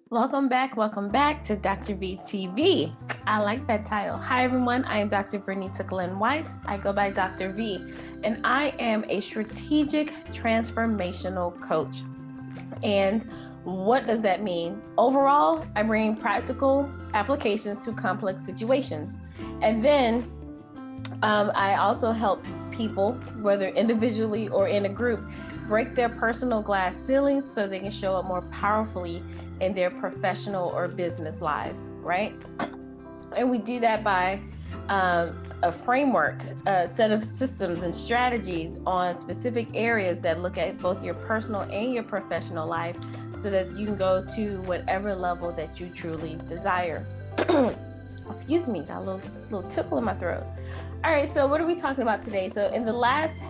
Welcome back to Dr. V TV. I like that title. Hi everyone, I am Dr. Vernita Glenn-White. I go by Dr. V, and I am a strategic transformational coach. And what does that mean? Overall, I bring practical applications to complex situations. And then I also help people, whether individually or in a group, break their personal glass ceilings so they can show up more powerfully in their professional or business lives, right? And we do that by a framework, a set of systems and strategies on specific areas that look at both your personal and your professional life so that you can go to whatever level that you truly desire. Excuse me, got a little tickle in my throat. All right, so what are we talking about today? So in the last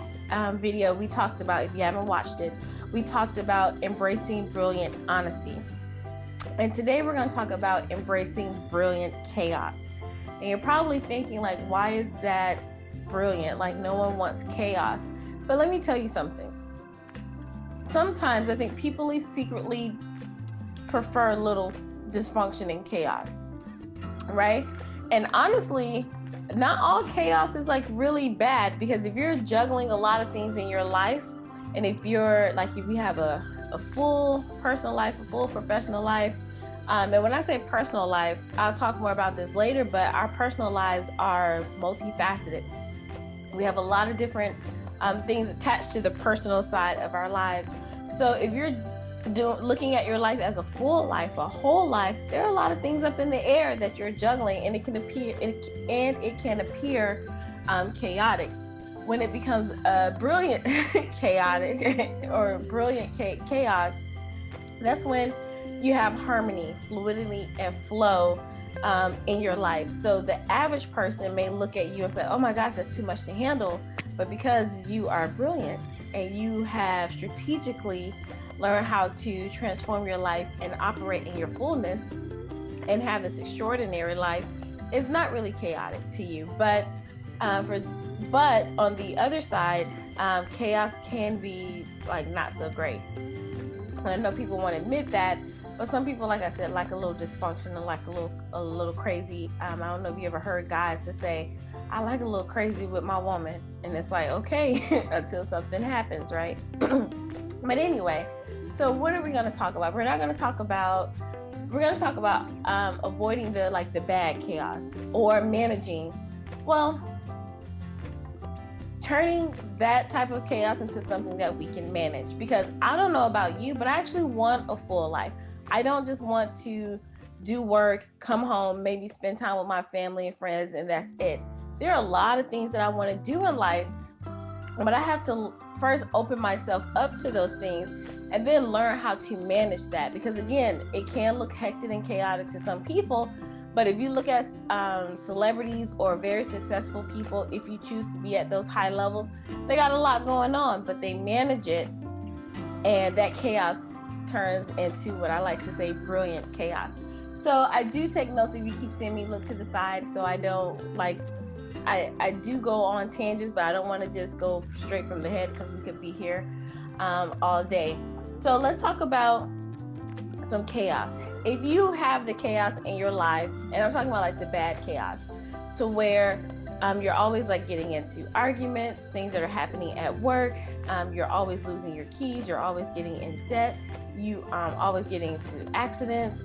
video, we talked about, if you haven't watched it, we talked about embracing brilliant honesty. And today we're going to talk about embracing brilliant chaos. And you're probably thinking, like, why is that brilliant? Like, no one wants chaos. But let me tell you something. Sometimes I think people secretly prefer a little dysfunction and chaos, right? And honestly, not all chaos is like really bad, because if you're juggling a lot of things in your life, and if you're like, if you have a full personal life, a full professional life, and when I say personal life, I'll talk more about this later, but our personal lives are multifaceted. We have a lot of different things attached to the personal side of our lives. So if you're looking at your life as a full life, a whole life, there are a lot of things up in the air that you're juggling, and it can appear chaotic. When it becomes brilliant chaotic or brilliant chaos, that's when you have harmony, fluidity, and flow in your life. So the average person may look at you and say, oh my gosh, that's too much to handle. But because you are brilliant and you have strategically learned how to transform your life and operate in your fullness and have this extraordinary life, it's not really chaotic to you. But on the other side, chaos can be like not so great. And I know people want to admit that, but some people, like I said, like a little dysfunction and like a little crazy. I don't know if you ever heard guys to say, I like a little crazy with my woman. And it's like, okay, until something happens, right? But anyway, so what are we going to talk about? We're going to talk about avoiding the bad chaos, or managing, turning that type of chaos into something that we can manage. Because I don't know about you, but I actually want a full life. I don't just want to do work, come home, maybe spend time with my family and friends, and that's it. There are a lot of things that I want to do in life, but I have to first open myself up to those things and then learn how to manage that. Because again, it can look hectic and chaotic to some people, but if you look at celebrities or very successful people, if you choose to be at those high levels, they got a lot going on, but they manage it, and that chaos turns into what I like to say, brilliant chaos. So I do take notes if you keep seeing me look to the side, so I don't I do go on tangents, but I don't want to just go straight from the head, because we could be here all day. So let's talk about some chaos. If you have the chaos in your life, and I'm talking about like the bad chaos, to where you're always like getting into arguments, things that are happening at work, you're always losing your keys, you're always getting in debt, you always getting into accidents,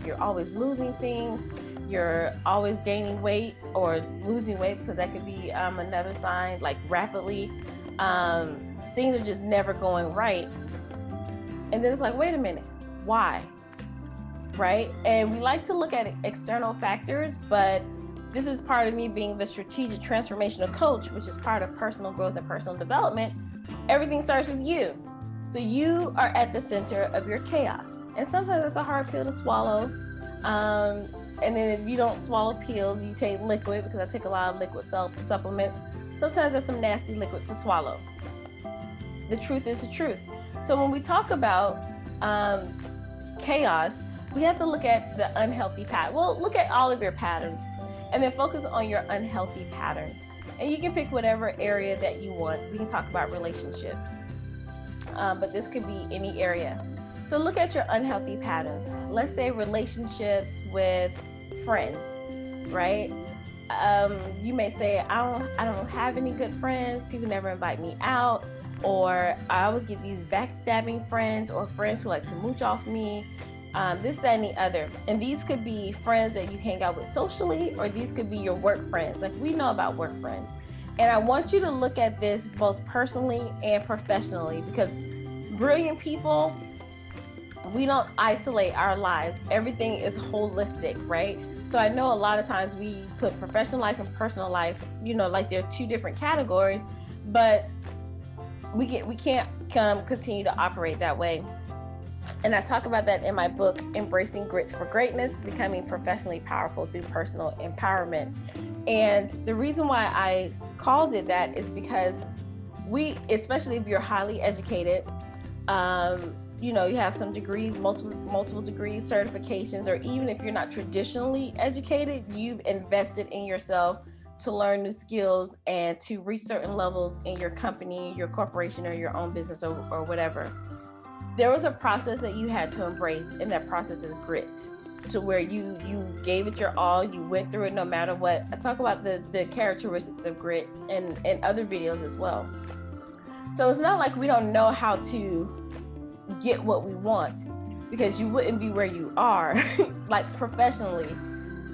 you're always losing things, you're always gaining weight or losing weight, because that could be another sign, like rapidly, things are just never going right. And then it's like, wait a minute, why? Right? And we like to look at external factors, but this is part of me being the strategic transformational coach, which is part of personal growth and personal development. Everything starts with you. So you are at the center of your chaos. And sometimes it's a hard pill to swallow. And then if you don't swallow pills, you take liquid, because I take a lot of liquid supplements. Sometimes that's some nasty liquid to swallow. The truth is the truth. So when we talk about chaos, we have to look at the unhealthy pattern. Well, look at all of your patterns and then focus on your unhealthy patterns. And you can pick whatever area that you want. We can talk about relationships, but this could be any area. So look at your unhealthy patterns. Let's say relationships with friends, right? You may say, I don't have any good friends. People never invite me out, or I always get these backstabbing friends, or friends who like to mooch off me. This, that, and the other. And these could be friends that you hang out with socially, or these could be your work friends. Like, we know about work friends. And I want you to look at this both personally and professionally, because brilliant people, we don't isolate our lives. Everything is holistic, right? So I know a lot of times we put professional life and personal life, like they're two different categories, but we can't continue to operate that way. And I talk about that in my book, Embracing Grit for Greatness, Becoming Professionally Powerful Through Personal Empowerment. And the reason why I called it that is because especially if you're highly educated, you have some degrees, multiple degrees, certifications, or even if you're not traditionally educated, you've invested in yourself to learn new skills and to reach certain levels in your company, your corporation, or your own business, or whatever. There was a process that you had to embrace, and that process is grit, to where you gave it your all, you went through it no matter what. I talk about the characteristics of grit in other videos as well. So it's not like we don't know how to get what we want, because you wouldn't be where you are, like professionally.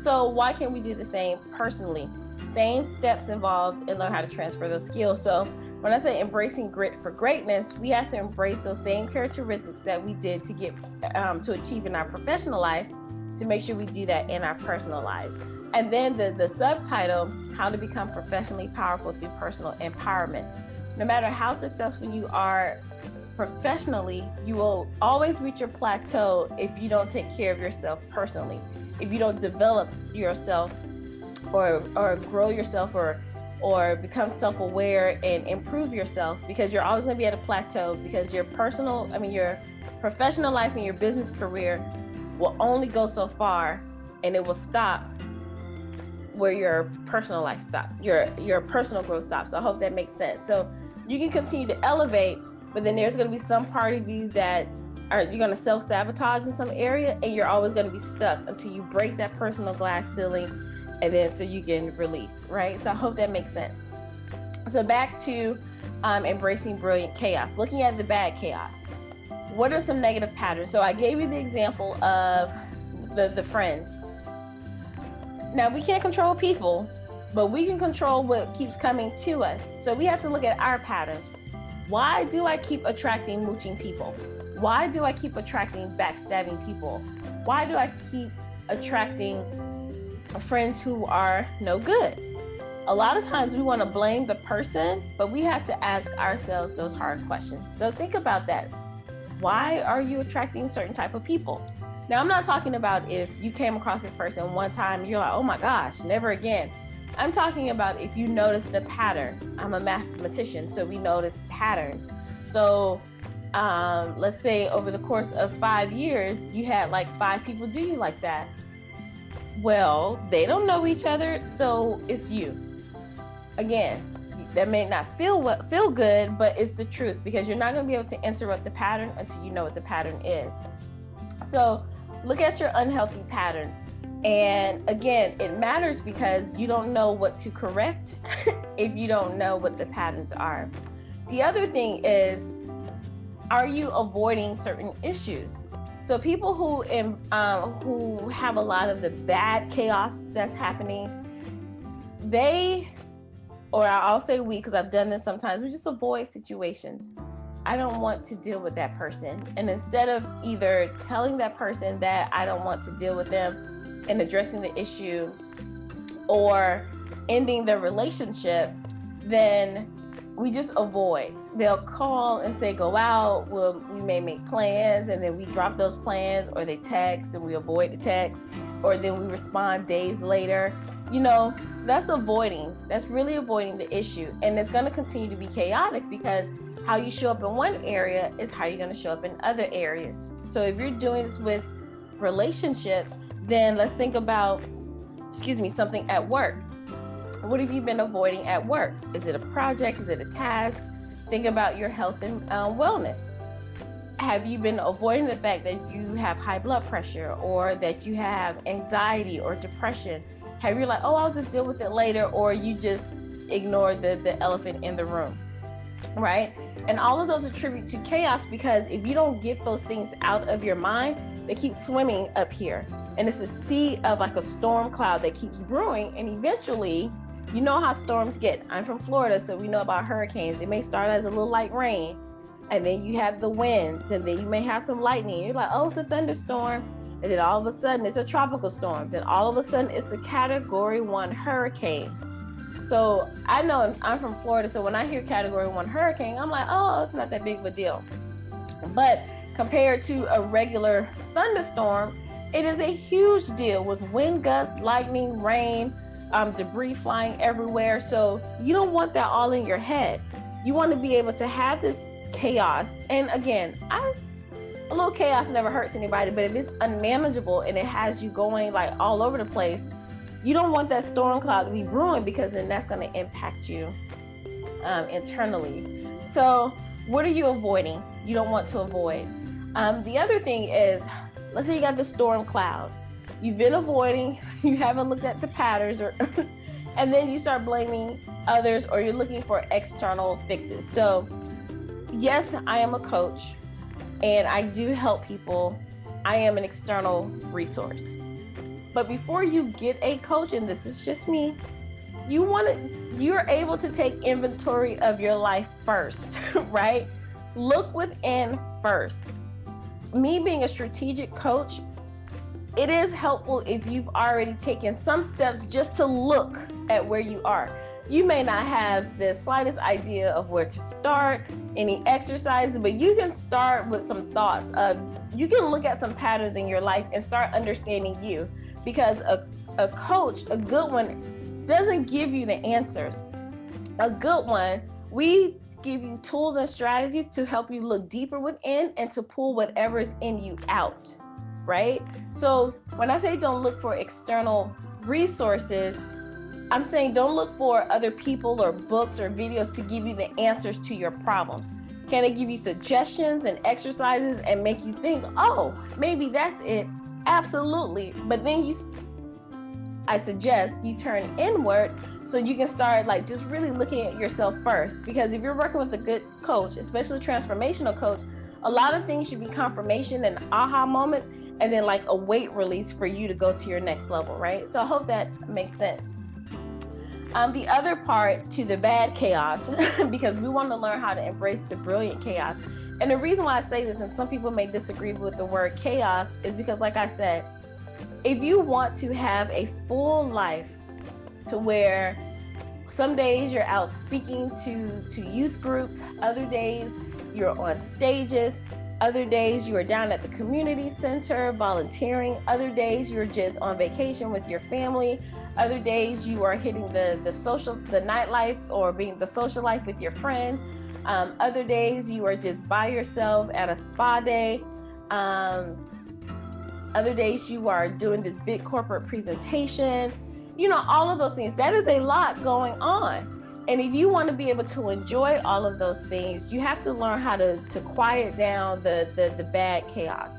So why can't we do the same personally? Same steps involved, and learn how to transfer those skills. So when I say embracing grit for greatness, we have to embrace those same characteristics that we did to get to achieve in our professional life, to make sure we do that in our personal lives. And then the subtitle, How to Become Professionally Powerful Through Personal Empowerment. No matter how successful you are professionally, you will always reach your plateau if you don't take care of yourself personally, if you don't develop yourself or grow yourself, or become self-aware and improve yourself, because you're always going to be at a plateau, because your professional life and your business career will only go so far, and it will stop where your personal life stops, your personal growth stops. So I hope that makes sense. So you can continue to elevate, but then there's going to be some part of you that you're going to self-sabotage in some area, and you're always going to be stuck until you break that personal glass ceiling, and then so you can release, right? So I hope that makes sense. So back to embracing brilliant chaos, looking at the bad chaos. What are some negative patterns? So I gave you the example of the friends. Now, we can't control people, but we can control what keeps coming to us. So we have to look at our patterns. Why do I keep attracting mooching people? Why do I keep attracting backstabbing people? Why do I keep attracting friends who are no good? A lot of times we want to blame the person, but we have to ask ourselves those hard questions. So think about that. Why are you attracting certain type of people? Now, I'm not talking about if you came across this person one time and you're like, oh my gosh, never again. I'm talking about if you notice the pattern. I'm a mathematician, so we notice patterns. So let's say over the course of 5 years, you had like 5 people do you like that. Well, they don't know each other, so it's you. Again, that may not feel good, but it's the truth, because you're not going to be able to interrupt the pattern until you know what the pattern is. So look at your unhealthy patterns. And again, it matters because you don't know what to correct if you don't know what the patterns are. The other thing is, are you avoiding certain issues? So people who have a lot of the bad chaos that's happening, I'll say we, because I've done this sometimes, we just avoid situations. I don't want to deal with that person. And instead of either telling that person that I don't want to deal with them and addressing the issue, or ending the relationship, then we just avoid. They'll call and say, go out. We may make plans, and then we drop those plans, or they text and we avoid the text, or then we respond days later. That's avoiding. That's really avoiding the issue. And it's going to continue to be chaotic, because how you show up in one area is how you're going to show up in other areas. So if you're doing this with relationships, then let's think about, something at work. What have you been avoiding at work? Is it a project? Is it a task? Think about your health and wellness. Have you been avoiding the fact that you have high blood pressure or that you have anxiety or depression? Have you like, oh, I'll just deal with it later, or you just ignore the elephant in the room, right? And all of those attribute to chaos, because if you don't get those things out of your mind, they keep swimming up here. And it's a sea of like a storm cloud that keeps brewing. And eventually, you know how storms get. I'm from Florida, so we know about hurricanes. They may start as a little light rain, and then you have the winds, and then you may have some lightning. You're like, oh, it's a thunderstorm. And then all of a sudden it's a tropical storm. Then all of a sudden it's a Category 1 hurricane. So I know I'm from Florida, so when I hear Category 1 hurricane, I'm like, oh, it's not that big of a deal. But compared to a regular thunderstorm, it is a huge deal with wind gusts, lightning, rain, debris flying everywhere. So you don't want that all in your head. You want to be able to have this chaos. And again, a little chaos never hurts anybody, but if it's unmanageable and it has you going like all over the place, you don't want that storm cloud to be brewing, because then that's going to impact you internally. So what are you avoiding? You don't want to avoid. The other thing is, let's say you got the storm cloud. You've been avoiding, you haven't looked at the patterns, or and then you start blaming others, or you're looking for external fixes. So yes, I am a coach and I do help people. I am an external resource. But before you get a coach, and this is just me, you're able to take inventory of your life first, right? Look within first. Me being a strategic coach, it is helpful if you've already taken some steps just to look at where you are. You may not have the slightest idea of where to start, any exercises, but you can start with some thoughts. You can look at some patterns in your life and start understanding you, because a coach, a good one, doesn't give you the answers. A good one, we give you tools and strategies to help you look deeper within and to pull whatever is in you out, right? So when I say don't look for external resources, I'm saying don't look for other people or books or videos to give you the answers to your problems. Can they give you suggestions and exercises and make you think, oh, maybe that's it? Absolutely. But then I suggest you turn inward so you can start like just really looking at yourself first. Because if you're working with a good coach, especially a transformational coach, a lot of things should be confirmation and aha moments, and then like a weight release for you to go to your next level, right? So I hope that makes sense. The other part to the bad chaos, because we want to learn how to embrace the brilliant chaos. And the reason why I say this, and some people may disagree with the word chaos, is because, like I said, if you want to have a full life to where some days you're out speaking to youth groups, other days you're on stages, other days you are down at the community center volunteering, other days you're just on vacation with your family, other days you are hitting the nightlife or being the social life with your friends, other days you are just by yourself at a spa day, other days you are doing this big corporate presentation, all of those things. That is a lot going on. And if you want to be able to enjoy all of those things, you have to learn how to quiet down the bad chaos,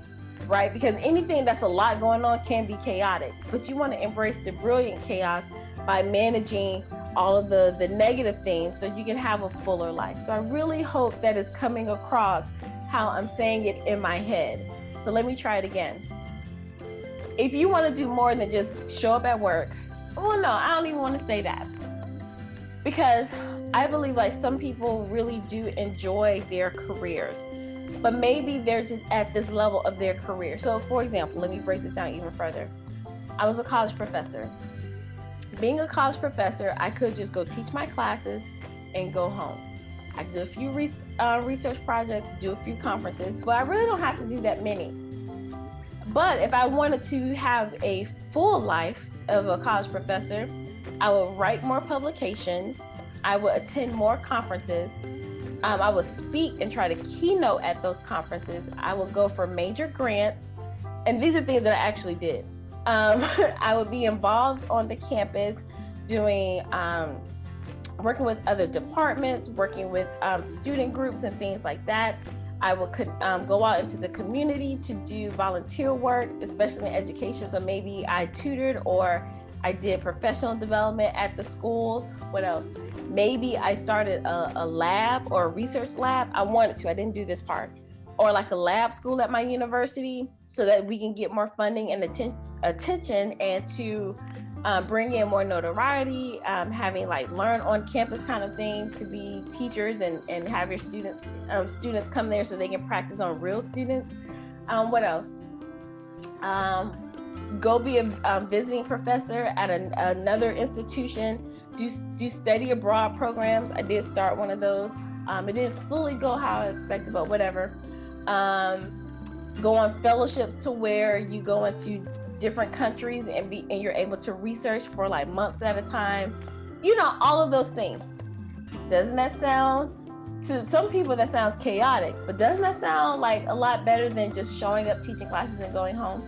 right? Because anything that's a lot going on can be chaotic, but you want to embrace the brilliant chaos by managing all of the negative things so you can have a fuller life. So I really hope that is coming across how I'm saying it in my head. So let me try it again. If you want to do more than just show up at work, well, no, I don't even want to say that. Because I believe like some people really do enjoy their careers, but maybe they're just at this level of their career. So for example, let me break this down even further. I was a college professor. Being a college professor, I could just go teach my classes and go home. I do a few research projects, do a few conferences, but I really don't have to do that many. But if I wanted to have a full life of a college professor, I would write more publications, I would attend more conferences, I would speak and try to keynote at those conferences, I would go for major grants, and these are things that I actually did. I would be involved on the campus doing, working with other departments, working with student groups and things like that. I would go out into the community to do volunteer work, especially in education. So maybe I tutored or I did professional development at the schools. What else? Maybe I started a lab or a research lab. I wanted to, I didn't do this part. Or like a lab school at my university so that we can get more funding and attention and to bring in more notoriety, having like learn on campus kind of thing to be teachers and have your students come there so they can practice on real students. What else? Go be a visiting professor at another institution, do study abroad programs. I did start one of those. It didn't fully go how I expected, but whatever. Go on fellowships to where you go into different countries and you're able to research for like months at a time. You know, all of those things. Doesn't that sound, to some people that sounds chaotic, but doesn't that sound like a lot better than just showing up, teaching classes and going home?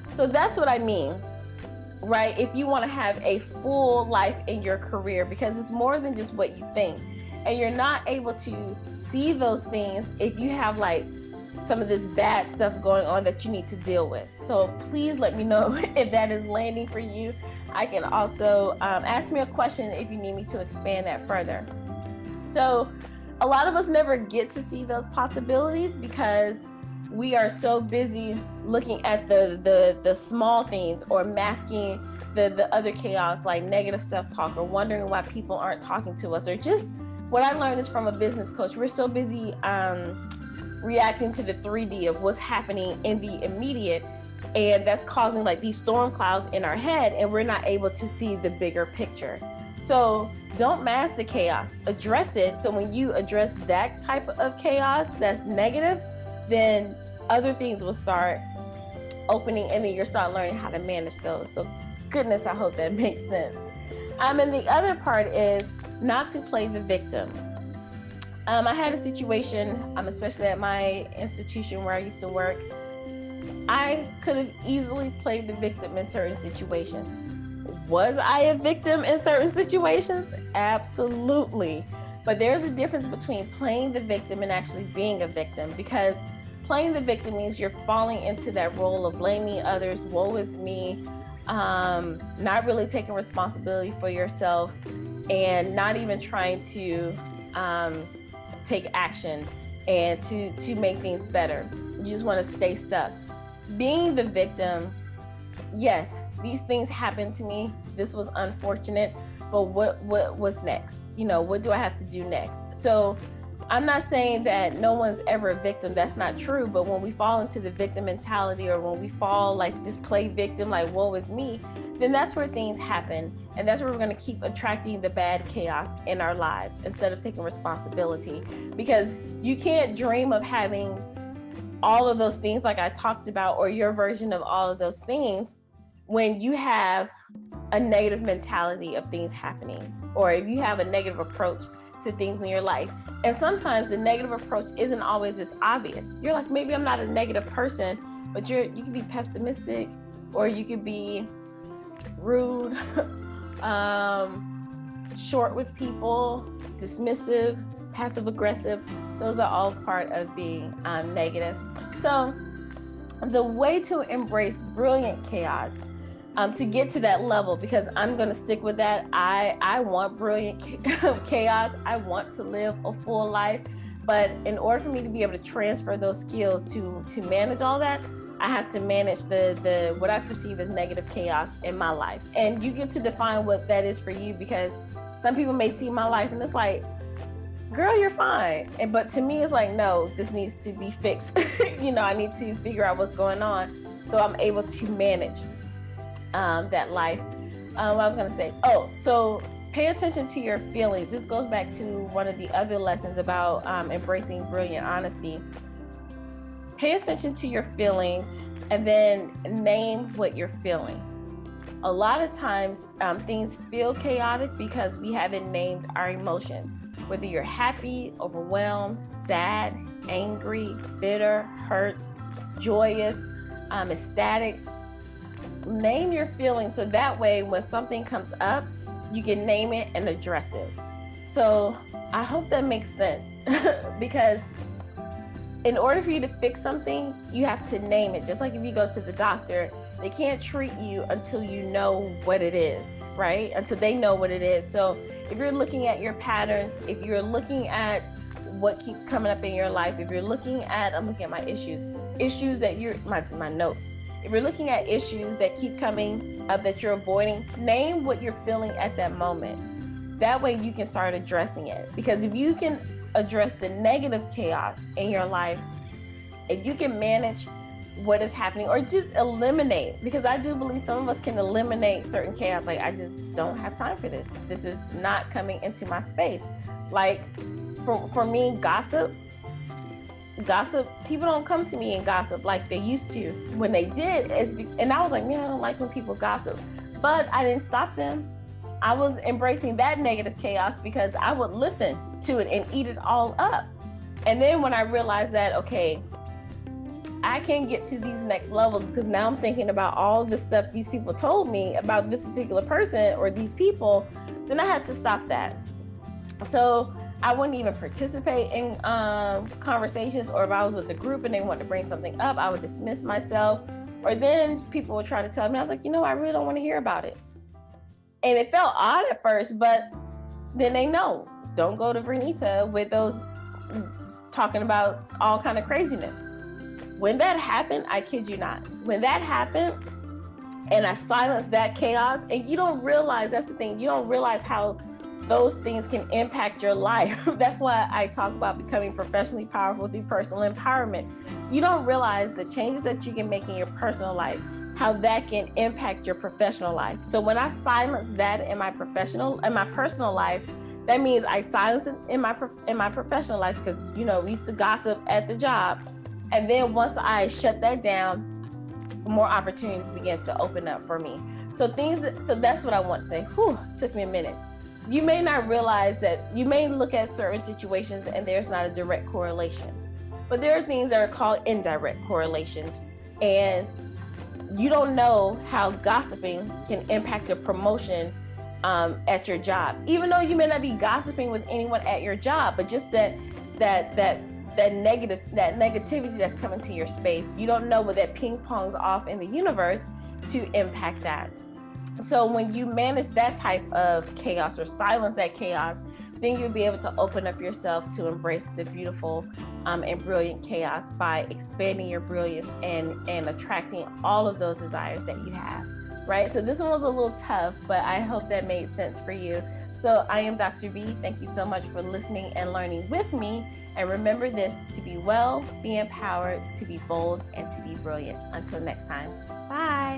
So that's what I mean, right? If you want to have a full life in your career, because it's more than just what you think. And you're not able to see those things if you have like some of this bad stuff going on that you need to deal with. So please let me know if that is landing for you. I can also ask me a question if you need me to expand that further. So a lot of us never get to see those possibilities because we are so busy looking at the small things or masking the other chaos, like negative self-talk, or wondering why people aren't talking to us, or just what I learned is from a business coach. We're so busy reacting to the 3D of what's happening in the immediate, and that's causing like these storm clouds in our head, and we're not able to see the bigger picture. So don't mask the chaos, address it. So when you address that type of chaos that's negative, then other things will start opening, and then you'll start learning how to manage those. So goodness, I hope that makes sense. And the other part is not to play the victim. I had a situation, especially at my institution where I used to work. I could have easily played the victim in certain situations. Was I a victim in certain situations? Absolutely. But there's a difference between playing the victim and actually being a victim, because playing the victim means you're falling into that role of blaming others, woe is me, not really taking responsibility for yourself, and not even trying to take action and to make things better. You just want to stay stuck. Being the victim, yes, these things happened to me. This was unfortunate, but what's next? You know, what do I have to do next? So I'm not saying that no one's ever a victim. That's not true. But when we fall into the victim mentality, or when we fall like just play victim, like woe is me, then that's where things happen. And that's where we're going to keep attracting the bad chaos in our lives instead of taking responsibility. Because you can't dream of having all of those things like I talked about, or your version of all of those things, when you have a negative mentality of things happening, or if you have a negative approach to things in your life. And sometimes the negative approach isn't always as obvious. You're like, maybe I'm not a negative person, but you can be pessimistic, or you could be rude, short with people, dismissive, passive aggressive. Those are all part of being negative. So the way to embrace brilliant chaos, to get to that level, because I'm going to stick with that. I want brilliant chaos. I want to live a full life. But in order for me to be able to transfer those skills to manage all that, I have to manage the what I perceive as negative chaos in my life. And you get to define what that is for you, because some people may see my life and it's like, girl, you're fine. But to me, it's like, no, this needs to be fixed. You know, I need to figure out what's going on so I'm able to manage that life. What I was going to say, so pay attention to your feelings. This goes back to one of the other lessons about embracing brilliant honesty. Pay attention to your feelings and then name what you're feeling. A lot of times things feel chaotic because we haven't named our emotions. Whether you're happy, overwhelmed, sad, angry, bitter, hurt, joyous, ecstatic, name your feelings, so that way when something comes up, you can name it and address it. So I hope that makes sense because in order for you to fix something, you have to name it. Just like if you go to the doctor, they can't treat you until you know what it is, right? Until they know what it is. So if you're looking at your patterns, if you're looking at what keeps coming up in your life, if you're looking at, I'm looking at my issues that you're, my notes. If you're looking at issues that keep coming up that you're avoiding, name what you're feeling at that moment. That way you can start addressing it. Because if you can address the negative chaos in your life, if you can manage what is happening or just eliminate, because I do believe some of us can eliminate certain chaos. Like, I just don't have time for this. This is not coming into my space. Like for me, gossip, people don't come to me and gossip like they used to. When they did, and I was like, man, I don't like when people gossip, but I didn't stop them. I was embracing that negative chaos because I would listen to it and eat it all up. And then when I realized that, okay, I can get to these next levels because now I'm thinking about all the stuff these people told me about this particular person or these people, then I had to stop that. So I wouldn't even participate in conversations, or if I was with a group and they wanted to bring something up, I would dismiss myself. Or then people would try to tell me, I was like, I really don't want to hear about it. And it felt odd at first, but then they know, don't go to Vernita with those talking about all kind of craziness. When that happened, I kid you not, when that happened and I silenced that chaos, and you don't realize, that's the thing, you don't realize how those things can impact your life. That's why I talk about becoming professionally powerful through personal empowerment. You don't realize the changes that you can make in your personal life, how that can impact your professional life. So when I silence that in my personal life, that means I silence it in my professional life, because we used to gossip at the job. And then once I shut that down, more opportunities began to open up for me. So that's what I want to say. Took me a minute. You may not realize that you may look at certain situations and there's not a direct correlation, but there are things that are called indirect correlations. And you don't know how gossiping can impact a promotion at your job, even though you may not be gossiping with anyone at your job, but just that negativity that's coming to your space. You don't know what that ping pongs off in the universe to impact that. So when you manage that type of chaos or silence that chaos, then you'll be able to open up yourself to embrace the beautiful and brilliant chaos by expanding your brilliance and attracting all of those desires that you have, right? So this one was a little tough, but I hope that made sense for you. So I am Dr. V. Thank you so much for listening and learning with me. And remember this, to be well, be empowered, to be bold, and to be brilliant. Until next time, bye.